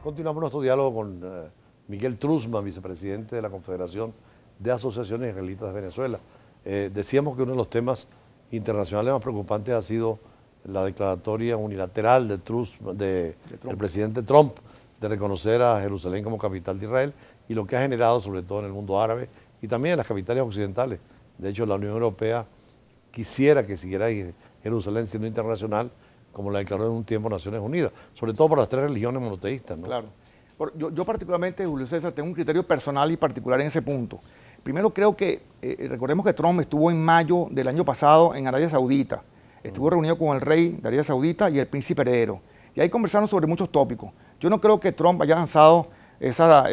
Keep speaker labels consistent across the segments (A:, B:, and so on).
A: Continuamos nuestro diálogo con Miguel Truzman, vicepresidente de la Confederación de Asociaciones Israelitas de Venezuela. Decíamos que uno de los temas internacionales más preocupantes ha sido la declaratoria unilateral del presidente Trump de reconocer a Jerusalén como capital de Israel y lo que ha generado sobre todo en el mundo árabe y también en las capitales occidentales. De hecho, la Unión Europea quisiera que siguiera Jerusalén siendo internacional, como la declaró en un tiempo Naciones Unidas, sobre todo por las tres religiones monoteístas, ¿no?
B: Claro. Yo particularmente, Julio César, tengo un criterio personal y particular en ese punto. Primero creo que, recordemos que Trump estuvo en mayo del año pasado en Arabia Saudita. Estuvo reunido con el rey de Arabia Saudita y el príncipe heredero. Y ahí conversaron sobre muchos tópicos. Yo no creo que Trump haya lanzado esa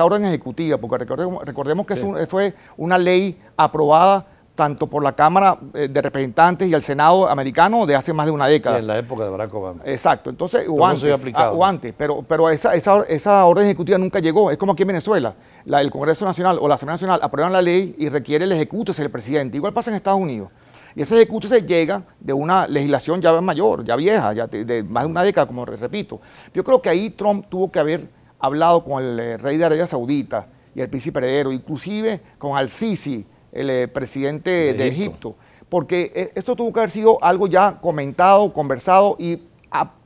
B: orden ejecutiva, porque recordemos que fue una ley aprobada tanto por la Cámara de Representantes y el Senado americano de hace más de una década.
A: Sí, en la época de Barack Obama.
B: Exacto. Entonces,
A: o
B: antes, pero esa orden ejecutiva nunca llegó. Es como aquí en Venezuela. El Congreso Nacional o la Asamblea Nacional aprueban la ley y requiere el ejecútese del presidente. Igual pasa en Estados Unidos. Y ese ejecútese llega de una legislación ya mayor, ya vieja, ya de más de una década, como repito. Yo creo que ahí Trump tuvo que haber hablado con el rey de Arabia Saudita y el príncipe heredero, inclusive con Al-Sisi, el presidente de Egipto, porque esto tuvo que haber sido algo ya comentado, conversado y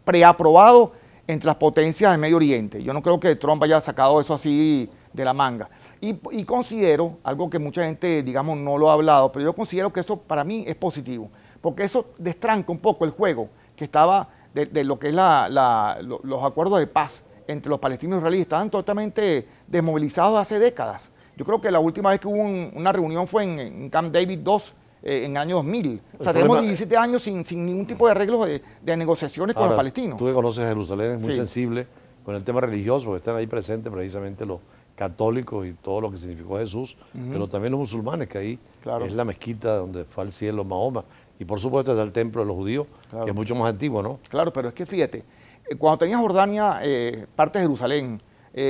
B: preaprobado entre las potencias del Medio Oriente. Yo no creo que Trump haya sacado eso así de la manga. Y considero, algo que mucha gente, digamos, no lo ha hablado, pero yo considero que eso para mí es positivo, porque eso destranca un poco el juego que estaba de lo que es los acuerdos de paz entre los palestinos y israelíes. Estaban totalmente desmovilizados hace décadas. Yo creo que la última vez que hubo una reunión fue en Camp David II, en el año 2000. O sea, tenemos 17 años sin ningún tipo de arreglos de negociaciones con los palestinos.
A: Tú que conoces Jerusalén, es muy sensible con el tema religioso, porque están ahí presentes precisamente los católicos y todo lo que significó Jesús, pero también los musulmanes, que ahí es la mezquita donde fue al cielo Mahoma. Y por supuesto está el templo de los judíos, que es mucho más antiguo, ¿no? Claro,
B: pero es que fíjate, cuando tenía Jordania parte de Jerusalén,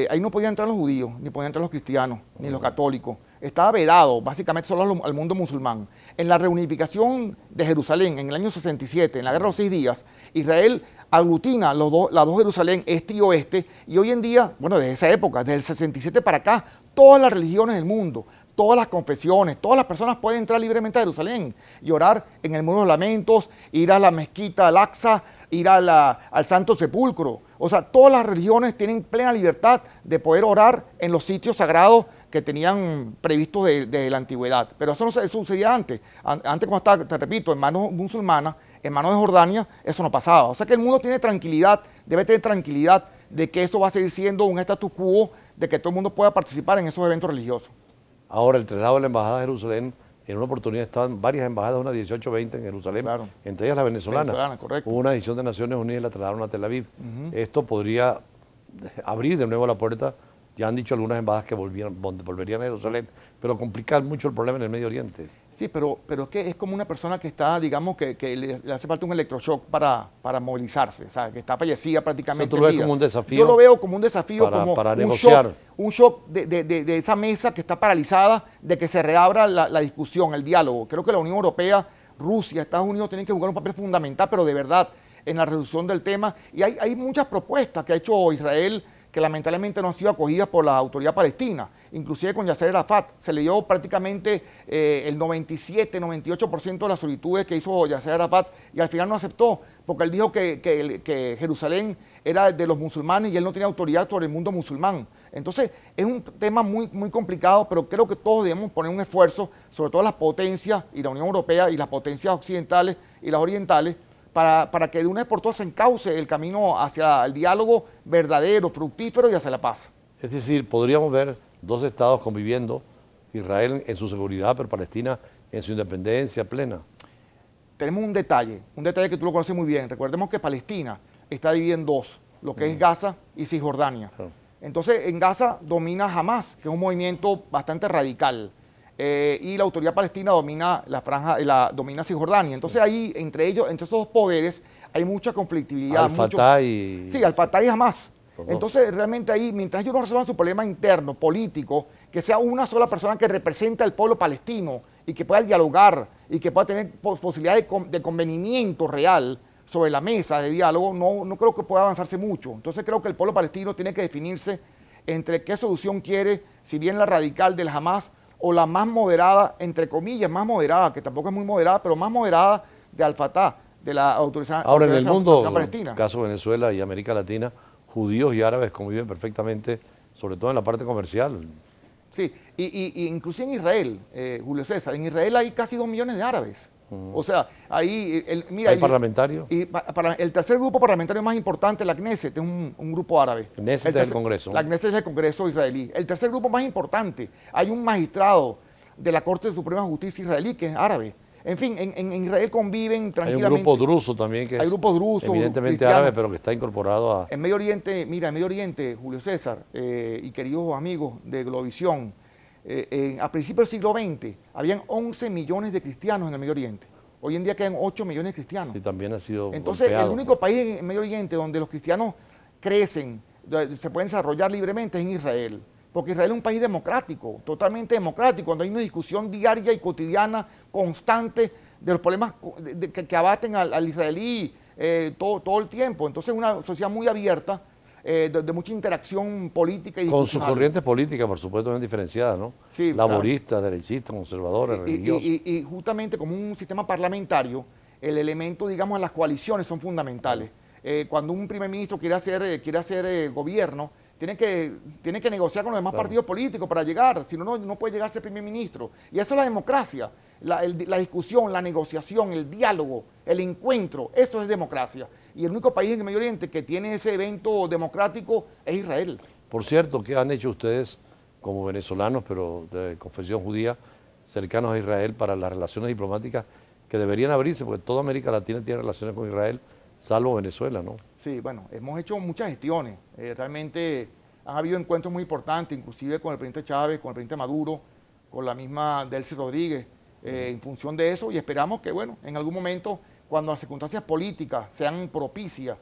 B: ahí no podían entrar los judíos, ni podían entrar los cristianos, ni los católicos. Estaba vedado básicamente solo al mundo musulmán. En la reunificación de Jerusalén en el año 67, en la Guerra de los 6 Días, Israel aglutina las dos Jerusalén, este y oeste, y hoy en día, bueno, desde esa época, desde el 67 para acá, todas las religiones del mundo, todas las confesiones, todas las personas pueden entrar libremente a Jerusalén y orar en el Muro de los Lamentos, ir a la mezquita Al-Aqsa, ir al Santo Sepulcro. O sea, todas las religiones tienen plena libertad de poder orar en los sitios sagrados que tenían previstos desde la antigüedad. Pero eso no sucedía antes. Antes, como estaba, te repito, en manos musulmanas, en manos de Jordania, eso no pasaba. O sea que el mundo tiene tranquilidad, debe tener tranquilidad de que eso va a seguir siendo un status quo, de que todo el mundo pueda participar en esos eventos religiosos.
A: Ahora, el traslado de la Embajada de Jerusalén, en una oportunidad estaban varias embajadas, una 18-20 en Jerusalén, entre ellas la venezolana.
B: Correcto.
A: Hubo una edición de Naciones Unidas y la trasladaron a Tel Aviv. Esto podría abrir de nuevo la puerta. Ya han dicho algunas embajadas que volverían a Jerusalén, pero complicar mucho el problema en el Medio Oriente.
B: Sí, pero es que es como una persona que está, digamos, que le hace falta un electroshock para movilizarse, o sea, que está fallecida prácticamente.
A: ¿Tú lo ves como un desafío?
B: Yo lo veo como un desafío,
A: para negociar.
B: Un shock de esa mesa que está paralizada, de que se reabra la discusión, el diálogo. Creo que la Unión Europea, Rusia, Estados Unidos tienen que jugar un papel fundamental, pero de verdad, en la resolución del tema. Y hay muchas propuestas que ha hecho Israel que lamentablemente no han sido acogidas por la autoridad palestina, inclusive con Yasser Arafat. Se le dio prácticamente el 97-98% de las solicitudes que hizo Yasser Arafat y al final no aceptó, porque él dijo que Jerusalén era de los musulmanes y él no tenía autoridad sobre el mundo musulmán. Entonces es un tema muy complicado, pero creo que todos debemos poner un esfuerzo, sobre todo las potencias y la Unión Europea y las potencias occidentales y las orientales, para que de una vez por todas se encauce el camino hacia el diálogo verdadero, fructífero y hacia la paz.
A: Es decir, podríamos ver dos estados conviviendo, Israel en su seguridad, pero Palestina en su independencia plena.
B: Tenemos un detalle que tú lo conoces muy bien. Recordemos que Palestina está dividida en dos, lo que es Gaza y Cisjordania. Entonces, en Gaza domina Hamas, que es un movimiento bastante radical. Y la autoridad palestina domina la franja, domina Cisjordania. Entonces ahí, entre esos dos poderes, hay mucha conflictividad.
A: Al-Fatah y...
B: Sí, Al-Fatah y Hamas. Entonces realmente ahí, mientras ellos no resuelvan su problema interno, político, que sea una sola persona que represente al pueblo palestino y que pueda dialogar y que pueda tener posibilidad de convenimiento real sobre la mesa de diálogo, no creo que pueda avanzarse mucho. Entonces creo que el pueblo palestino tiene que definirse entre qué solución quiere, si bien la radical del Hamas o la más moderada, entre comillas, más moderada, que tampoco es muy moderada, pero más moderada de Al-Fatah, de la Autorización
A: Ahora, en el mundo,
B: Palestina.
A: caso Venezuela y América Latina, judíos y árabes conviven perfectamente, sobre todo en la parte comercial.
B: Sí, y inclusive en Israel, Julio César, en Israel hay casi 2 millones de árabes. O sea, ahí, mira...
A: ¿Hay parlamentarios?
B: Y el tercer grupo parlamentario más importante, la Knesset, es un grupo árabe.
A: Knesset es el Congreso.
B: La Knesset es el Congreso israelí. El tercer grupo más importante, hay un magistrado de la Corte de Suprema Justicia israelí que es árabe. En fin, en Israel conviven tranquilamente.
A: Hay un grupo druso también que
B: hay grupos drusos,
A: evidentemente árabe, pero que está incorporado a...
B: En Medio Oriente, mira, en Medio Oriente, Julio César y queridos amigos de Globovisión, a principios del siglo XX habían 11 millones de cristianos en el Medio Oriente. Hoy en día quedan 8 millones de cristianos.
A: Sí, también ha sido
B: Entonces,
A: golpeado.
B: el único país en Medio Oriente donde los cristianos crecen, se pueden desarrollar libremente es en Israel. Porque Israel es un país democrático, totalmente democrático, donde hay una discusión diaria y cotidiana, constante, de los problemas que abaten al israelí todo el tiempo. Entonces es una sociedad muy abierta, de mucha interacción política y
A: con sus corrientes políticas, por supuesto, bien diferenciadas, ¿no?
B: Sí,
A: laboristas, claro, derechistas, conservadores, religiosos.
B: Y justamente como un sistema parlamentario, el elemento, digamos, de las coaliciones son fundamentales. Cuando un primer ministro quiere hacer gobierno, tiene que negociar con los demás partidos políticos para llegar, si no, no puede llegar a ser primer ministro. Y eso es la democracia, la discusión, la negociación, el diálogo, el encuentro, eso es democracia. Y el único país en el Medio Oriente que tiene ese evento democrático es Israel.
A: Por cierto, ¿qué han hecho ustedes como venezolanos, pero de confesión judía, cercanos a Israel para las relaciones diplomáticas que deberían abrirse? Porque toda América Latina tiene relaciones con Israel, salvo Venezuela, ¿no?
B: Sí, bueno, hemos hecho muchas gestiones. Realmente han habido encuentros muy importantes, inclusive con el presidente Chávez, con el presidente Maduro, con la misma Delcy Rodríguez, en función de eso, y esperamos que, bueno, en algún momento, cuando las circunstancias políticas sean propicias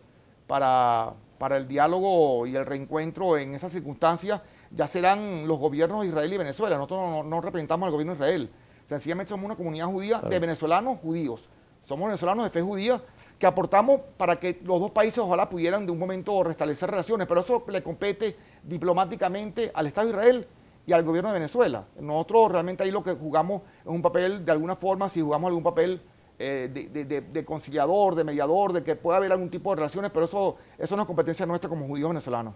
B: para el diálogo y el reencuentro en esas circunstancias, ya serán los gobiernos de Israel y Venezuela. Nosotros no representamos al gobierno de Israel. Sencillamente somos una comunidad judía de venezolanos judíos. Somos venezolanos de fe judía que aportamos para que los dos países ojalá pudieran de un momento restablecer relaciones, pero eso le compete diplomáticamente al Estado de Israel y al gobierno de Venezuela. Nosotros realmente ahí lo que jugamos es un papel, de alguna forma, si jugamos algún papel de conciliador, de mediador, de que pueda haber algún tipo de relaciones, pero eso no es competencia nuestra como judíos venezolanos.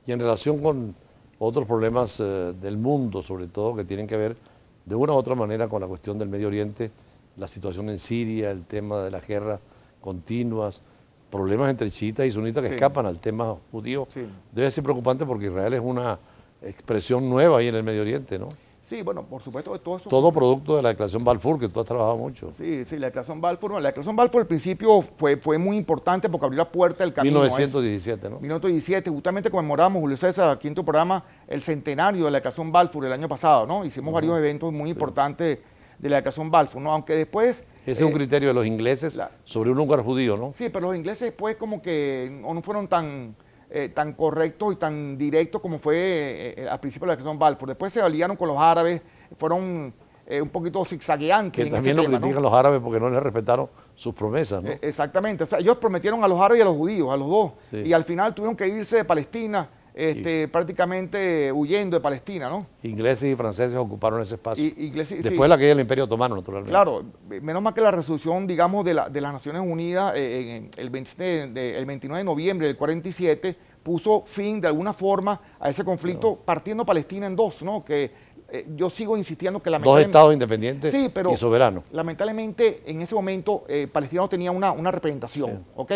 A: Y en relación con otros problemas del mundo, sobre todo, que tienen que ver de una u otra manera con la cuestión del Medio Oriente, la situación en Siria, el tema de las guerras continuas, problemas entre chiitas y sunitas que escapan al tema judío, debe ser preocupante porque Israel es una expresión nueva ahí en el Medio Oriente, ¿no?
B: Sí, bueno, por supuesto, todo eso...
A: Todo producto de la declaración Balfour, que tú has trabajado mucho.
B: Sí, la declaración Balfour, bueno, la declaración Balfour al principio fue muy importante porque abrió la puerta del camino.
A: 1917, ¿no?
B: 1917, justamente conmemoramos, Julio César, quinto programa, el centenario de la declaración Balfour el año pasado, ¿no? Hicimos varios eventos muy importantes de la declaración Balfour, ¿no? Aunque después...
A: Ese es un criterio de los ingleses sobre un lugar judío, ¿no?
B: Sí, pero los ingleses después como que no fueron tan correctos y tan directos como fue al principio de la declaración Balfour. Después se aliaron con los árabes, fueron un poquito zigzagueantes.
A: Que también lo critican los árabes porque no les respetaron sus promesas, ¿no?
B: Exactamente, o sea, ellos prometieron a los árabes y a los judíos, a los dos, y al final tuvieron que irse de Palestina, prácticamente huyendo de Palestina, ¿no?
A: Ingleses y franceses ocuparon ese espacio.
B: Después
A: de la caída del Imperio Otomano, naturalmente.
B: Claro, menos mal que la resolución, digamos, de las Naciones Unidas, el 29 de noviembre del 47, puso fin de alguna forma a ese conflicto, partiendo Palestina en dos, ¿no? Que yo sigo insistiendo que
A: dos estados independientes y soberanos.
B: Lamentablemente, en ese momento, Palestina no tenía una representación, ¿ok?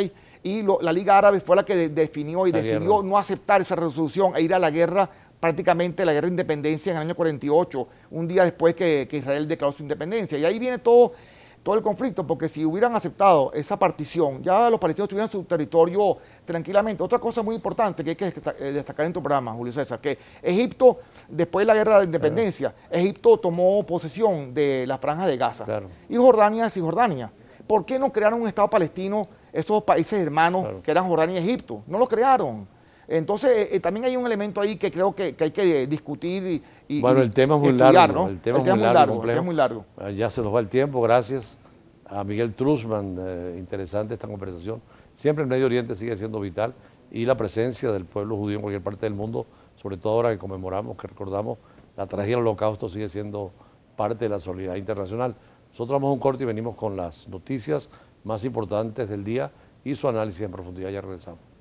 B: Y la Liga Árabe fue la que definió y decidió no aceptar esa resolución e ir a la guerra, prácticamente la guerra de independencia en el año 48, un día después que Israel declaró su independencia. Y ahí viene todo el conflicto, porque si hubieran aceptado esa partición, ya los palestinos tuvieran su territorio tranquilamente. Otra cosa muy importante que hay que destacar en tu programa, Julio César, que Egipto, después de la guerra de independencia, Egipto tomó posesión de la franja de Gaza. Y Jordania es Cisjordania. ¿Por qué no crearon un Estado palestino esos países hermanos que eran Jordania y Egipto? No lo crearon. Entonces, también hay un elemento ahí que creo que hay que discutir
A: bueno, el tema es muy
B: estudiar,
A: largo,
B: ¿no?
A: el tema es muy largo,
B: muy largo.
A: Ya se nos va el tiempo, gracias. a Miguel Truzman, interesante esta conversación. Siempre el Medio Oriente sigue siendo vital y la presencia del pueblo judío en cualquier parte del mundo, sobre todo ahora que conmemoramos, que recordamos la tragedia del Holocausto, sigue siendo parte de la solidaridad internacional. Nosotros vamos a un corte y venimos con las noticias más importantes del día y su análisis en profundidad. Ya regresamos.